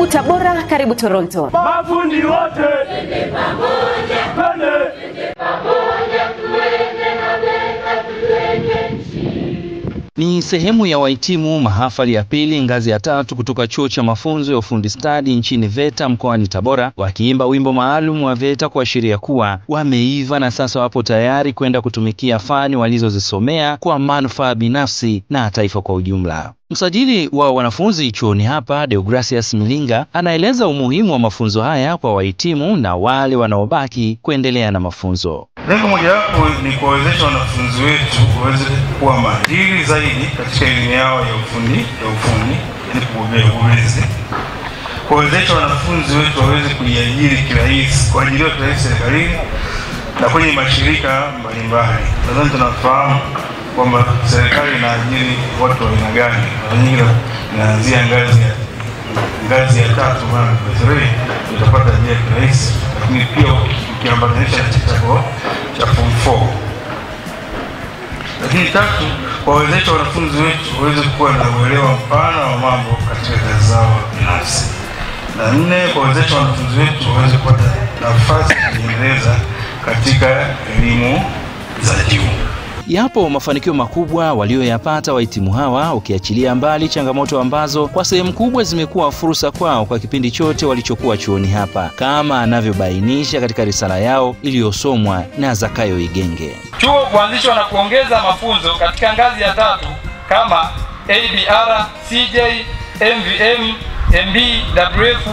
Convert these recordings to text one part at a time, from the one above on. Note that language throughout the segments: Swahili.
Tabora, karibu Toronto. Mafundi wote twende pamoja, twende pamoja, tuende na bega tuende nchi. Ni sehemu ya wahitimu mahafali ya pili ngazi ya 3 kutoka chuo cha mafunzo ya ufundi stadi nchini VETA mkoani Tabora, wakiimba wimbo maalum wa VETA kuashiria kuwa wameiva na sasa wapo tayari kwenda kutumikia fani walizozisomea kwa manufaa binafsi na taifa kwa ujumla. Msajili wa wanafunzi chuoni hapa, Deogracius Milinga, anaeleza umuhimu wa mafunzo haya kwa wahitimu na wale wanaobaki kuendelea na mafunzo. Lengo mojawapo ni kuwawezesha wanafunzi wetu waweze kuwa mahiri zaidi katika elimu yao ya ufundi, yani kubobezi. Kuwawezesha wanafunzi wetu waweze kujiajiri kirahisi, kuajiriwa kirahisi serikalini na kwenye mashirika mbalimbali. Nadhani tunafahamu kwamba serikali inaajiri watu wa aina gani. Mara nyingi inaanzia ngazi ya 3 maana utapata ajira kirahisi, lakini pia ukiambatanisha na chako cha form 4. Lakini 3, kuwawezesha wanafunzi wetu waweze kuwa na uelewa mpana wa mambo katika kazi zao binafsi. Na 4, kuwawezesha wanafunzi wetu waweze kupata nafasi ya kujiendeleza katika elimu za juu. Yapo mafanikio makubwa walioyapata wahitimu hawa, ukiachilia mbali changamoto ambazo kwa sehemu kubwa zimekuwa fursa kwao kwa kipindi chote walichokuwa chuoni hapa, kama anavyobainisha katika risala yao iliyosomwa na Zakayo Igenge. Chuo kuanzishwa na kuongeza mafunzo katika ngazi ya 3 kama ABR, CJ, MVM, MB, WF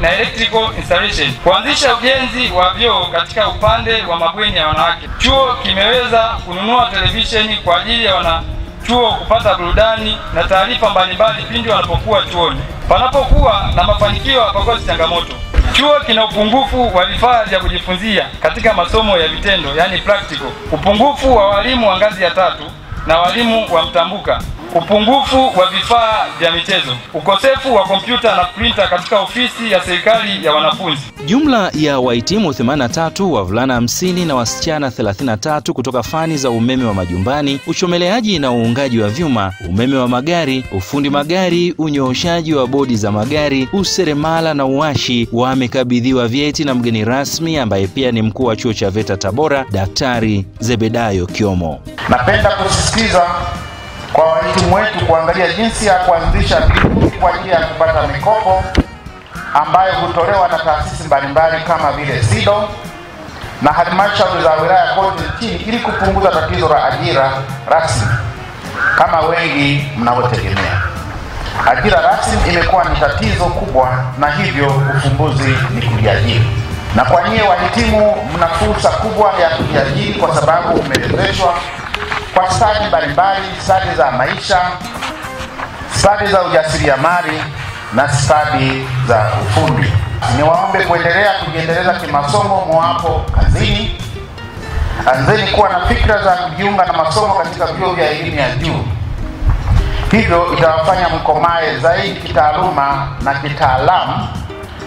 na electrical installation. Kuanzisha ujenzi wa vyoo katika upande wa mabweni ya wanawake. Chuo kimeweza kununua televisheni kwa ajili ya wanachuo kupata burudani na taarifa mbalimbali pindi wanapokuwa chuoni. Panapokuwa na mafanikio hapakosi changamoto. Chuo kina upungufu wa vifaa vya kujifunzia katika masomo ya vitendo, yani practical. Upungufu wa walimu wa ngazi ya 3 na walimu wa mtambuka. Upungufu wa vifaa vya michezo, ukosefu wa kompyuta na printer katika ofisi ya serikali ya wanafunzi. Jumla ya wahitimu 83, wavulana 50 na wasichana 33 kutoka fani za umeme wa majumbani, uchomeleaji na uungaji wa vyuma, umeme wa magari, ufundi magari, unyooshaji wa bodi za magari, useremala na uashi wamekabidhiwa vyeti na mgeni rasmi ambaye pia ni mkuu wa chuo cha VETA Tabora, Daktari Zebedayo Kiomo. Napenda kusisitiza kwa wahitimu wetu kuangalia jinsi ya kuanzisha vikundi kwa ajili ya kupata mikopo ambayo hutolewa na taasisi mbalimbali kama vile SIDO na halmashauri za wilaya kote nchini ili kupunguza tatizo la ajira rasmi kama wengi mnavyotegemea. Ajira rasmi imekuwa ni tatizo kubwa na hivyo ufumbuzi ni kujiajiri. Na kwa nyie wahitimu mna fursa kubwa ya kujiajiri kwa sababu umewezeshwa kwa stadi mbalimbali, stadi za maisha, stadi za ujasiriamali na stadi za ufundi. Niwaombe kuendelea kujiendeleza kimasomo mwapo kazini. Anzeni kuwa na fikra za kujiunga na masomo katika vyuo vya elimu ya juu. Hivyo itawafanya mkomae zaidi kitaaluma na kitaalamu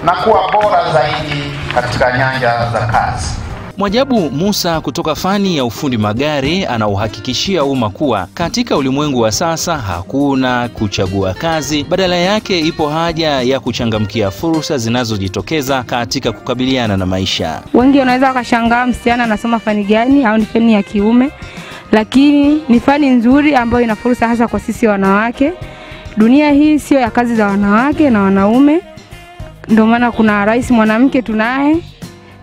na kuwa bora zaidi katika nyanja za kazi. Mwajabu Musa kutoka fani ya ufundi magari anauhakikishia umma kuwa katika ulimwengu wa sasa hakuna kuchagua kazi, badala yake ipo haja ya kuchangamkia fursa zinazojitokeza katika kukabiliana na maisha. Wengi wanaweza wakashangaa msichana anasoma fani gani au ni fani ya kiume, lakini ni fani nzuri ambayo ina fursa hasa kwa sisi wanawake. Dunia hii sio ya kazi za wanawake na wanaume. Ndio maana kuna rais mwanamke tunaye.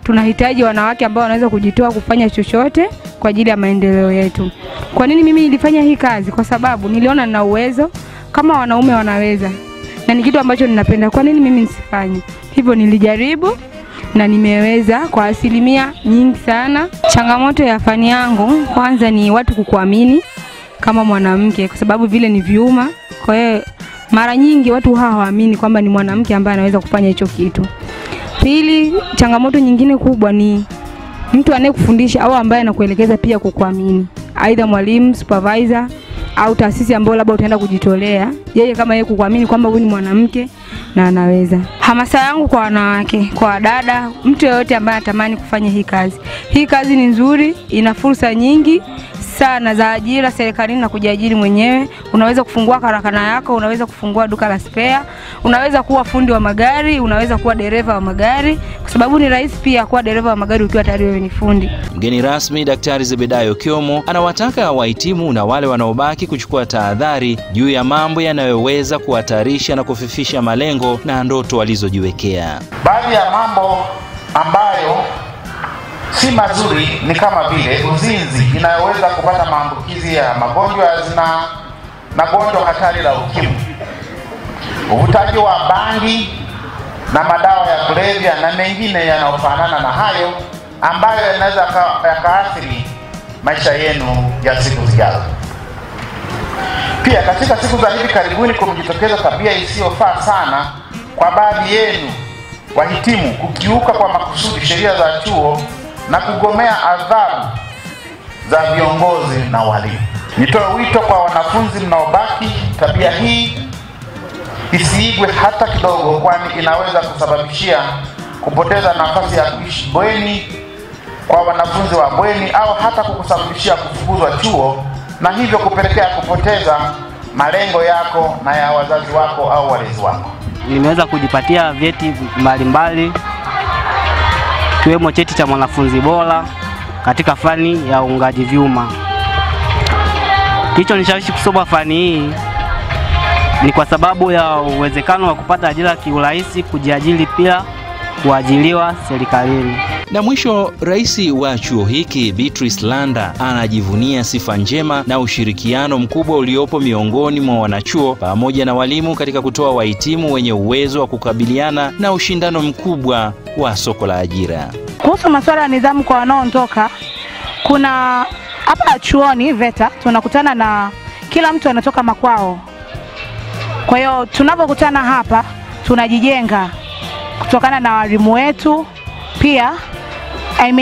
Tunahitaji wanawake ambao wanaweza kujitoa kufanya chochote kwa ajili ya maendeleo yetu. Kwa nini mimi nilifanya hii kazi? Kwa sababu niliona nina uwezo kama wanaume wanaweza. Na ni kitu ambacho ninapenda. Kwa nini mimi nisifanye? Hivyo nilijaribu na nimeweza kwa asilimia nyingi sana. Changamoto ya fani yangu kwanza ni watu kukuamini kama mwanamke kwa sababu vile ni vyuma. Kwa hiyo mara nyingi watu hawaamini kwamba ni mwanamke ambaye anaweza kufanya hicho kitu. Pili, changamoto nyingine kubwa ni mtu anayekufundisha au ambaye anakuelekeza pia kukuamini. Aidha mwalimu, supervisor au taasisi ambayo labda utaenda kujitolea. Yeye kama yeye kukuamini kwamba wewe ni mwanamke na anaweza. Hamasa yangu kwa wanawake, kwa dada, mtu yeyote ambaye anatamani kufanya hii kazi. Hii kazi ni nzuri, ina fursa nyingi fursa na za ajira serikalini na kujiajiri mwenyewe. Unaweza kufungua karakana yako, unaweza kufungua duka la spare, unaweza kuwa fundi wa magari, unaweza kuwa dereva wa magari, kwa sababu ni rahisi pia kuwa dereva wa magari ukiwa tayari wewe ni fundi. Mgeni rasmi Daktari Zebedayo Kiomo anawataka wahitimu na wale wanaobaki kuchukua tahadhari juu ya mambo yanayoweza kuhatarisha na kufifisha malengo na ndoto walizojiwekea. Baadhi ya mambo ambayo si mazuri ni kama vile uzinzi inayoweza kupata maambukizi ya magonjwa ya zinaa na gonjwa hatari la ukimwi, uvutaji wa bangi na madawa ya kulevya na mengine yanayofanana na hayo ambayo yanaweza yakaathiri maisha yenu ya siku zijazo. Pia katika siku za hivi karibuni kumejitokeza tabia isiyofaa sana kwa baadhi yenu wahitimu kukiuka kwa makusudi sheria za chuo na kugomea adhabu za viongozi na walimu. Nitoe wito kwa wanafunzi mnaobaki, tabia hii isiigwe hata kidogo, kwani inaweza kusababishia kupoteza nafasi ya kuishi bweni kwa wanafunzi wa bweni au hata kukusababishia kufukuzwa chuo na hivyo kupelekea kupoteza malengo yako na ya wazazi wako au walezi wako. Nimeweza kujipatia vyeti mbalimbali kiwemo cheti cha mwanafunzi bora katika fani ya uungaji vyuma. Kilichonishawishi kusoma fani hii ni kwa sababu ya uwezekano wa kupata ajira kiurahisi, kujiajiri pia kuajiriwa serikalini. Na mwisho, rais wa chuo hiki Beatrice Landa anajivunia sifa njema na ushirikiano mkubwa uliopo miongoni mwa wanachuo pamoja na walimu katika kutoa wahitimu wenye uwezo wa kukabiliana na ushindano mkubwa wa soko la ajira. Kuhusu masuala ya nidhamu kwa wanaoondoka, kuna hapa chuoni VETA tunakutana na kila mtu anatoka makwao. Kwa hiyo tunapokutana hapa tunajijenga kutokana na walimu wetu, pia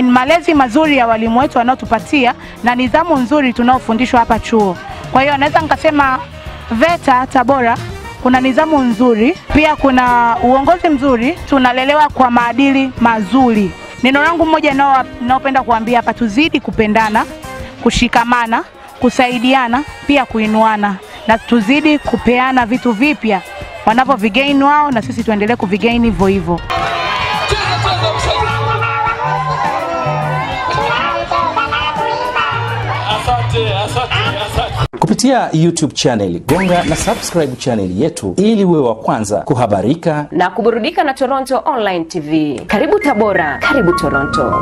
malezi mazuri ya walimu wetu wanaotupatia na nidhamu nzuri tunaofundishwa hapa chuo. Kwa hiyo naweza nikasema VETA Tabora kuna nidhamu nzuri, pia kuna uongozi mzuri, tunalelewa kwa maadili mazuri. Neno langu moja naopenda kuambia hapa, tuzidi kupendana, kushikamana, kusaidiana, pia kuinuana, na tuzidi kupeana vitu vipya wanapovigain wao na sisi tuendelee kuvigain hivyo hivyo. Kupitia YouTube channel, gonga na subscribe channel yetu ili uwe wa kwanza kuhabarika na kuburudika na Toronto Online TV. Karibu Tabora, karibu Toronto.